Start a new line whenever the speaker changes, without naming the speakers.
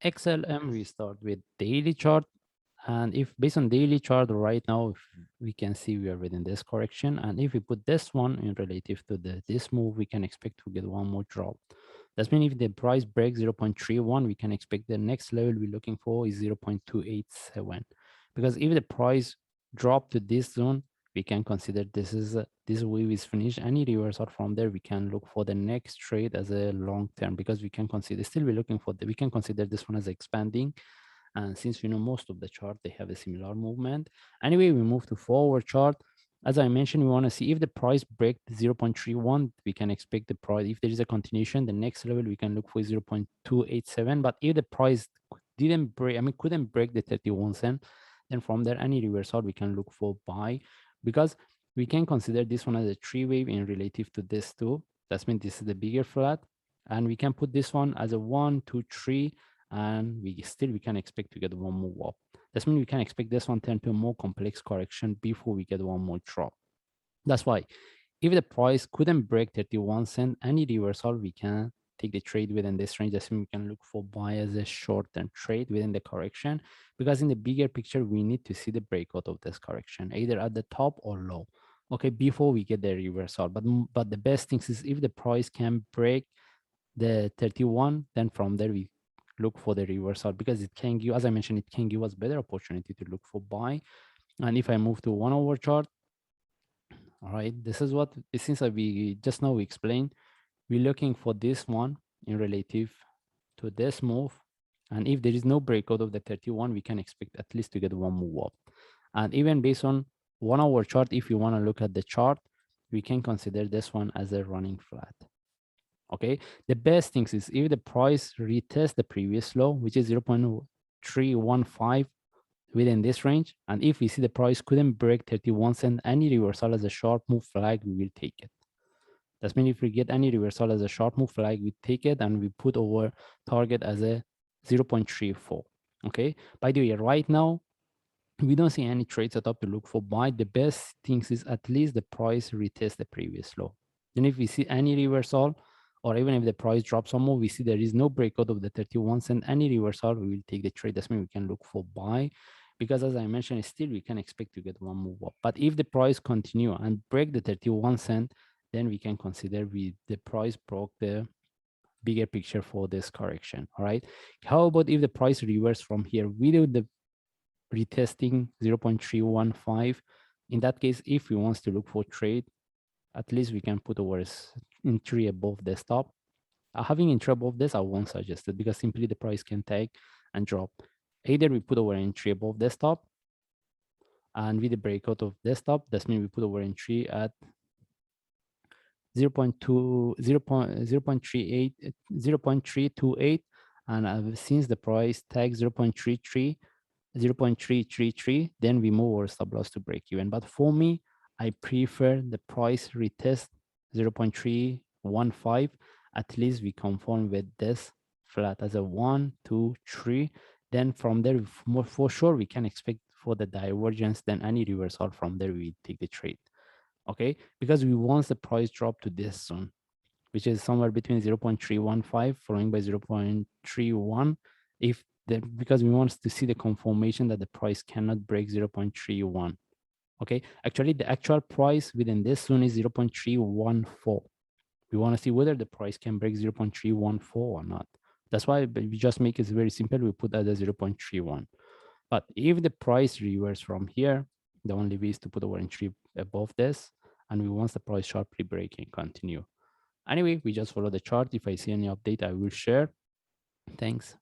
XLM, we start with daily chart. And if based on daily chart right now, if we can see we are within this correction. And if we put this one in relative to this move, we can expect to get one more drop. That means if the price breaks 0.31, we can expect the next level we're looking for is 0.287. Because if the price drop to this zone, we can consider this wave is finished. Any reversal from there, we can look for the next trade as a long term, because we can consider still we're looking for we can consider this one as expanding. And since we know most of the chart, they have a similar movement. Anyway, we move to forward chart. As I mentioned, we want to see if the price break 0.31, we can expect the price. If there is a continuation, the next level we can look for 0.287. But if the price didn't break, couldn't break the 31 cent, then from there, any reversal we can look for buy, because we can consider this one as a three wave in relative to this two. That means this is the bigger flat. And we can put this one as a 1, 2, 3, and we can expect to get one more up. That means we can expect this one turn to a more complex correction before we get one more drop. That's why if the price couldn't break 31 cent, any reversal, we can take the trade within this range. That's when we can look for buy as a short-term trade within the correction, because in the bigger picture, we need to see the breakout of this correction, either at the top or low, okay, before we get the reversal. But the best thing is if the price can break the 31, then from there we look for the reversal, because it can give, as I mentioned, it can give us better opportunity to look for buy. And if I move to 1 hour chart, all right, this is what, since we just now we explained, we're looking for this one in relative to this move. And if there is no breakout of the 31, we can expect at least to get one move up. And even based on 1 hour chart, if you want to look at the chart, we can consider this one as a running flat. Okay, the best things is if the price retest the previous low, which is 0.315 within this range, and if we see the price couldn't break 31 cent, any reversal as a sharp move flag, we will take it. That means if we get any reversal as a sharp move flag, we take it and we put our target as a 0.34. Okay, by the way, right now we don't see any trade setup to look for buy. The best things is at least the price retest the previous low. Then if we see any reversal, or even if the price drops some more, we see there is no breakout of the 31 cent, any reversal, we will take the trade. That's mean we can look for buy, because as I mentioned, still we can expect to get one move up. But if the price continue and break the 31 cent, then we can consider the price broke the bigger picture for this correction. All right. How about if the price reverse from here without the retesting 0.315? In that case, if we want to look for trade, at least we can put our entry above the stop. Having entry above this, I won't suggest it, because simply the price can take and drop. Either we put our entry above the stop, and with the breakout of the stop, that means we put our entry at 0.328, and since the price tags 0.333, then we move our stop loss to break even. But for me, I prefer the price retest 0.315. At least we conform with this flat as a 1, 2, 3. Then from there, for sure, we can expect for the divergence. Then any reversal from there, we take the trade. Okay, because we want the price drop to this zone, which is somewhere between 0.315 following by 0.31. Because we want to see the confirmation that the price cannot break 0.31. Okay, actually the actual price within this zone is 0.314. We want to see whether the price can break 0.314 or not. That's why we just make it very simple. We put that as 0.31. But if the price reverse from here, the only way is to put our entry above this, and we want the price sharply break and continue. Anyway, we just follow the chart. If I see any update, I will share. Thanks.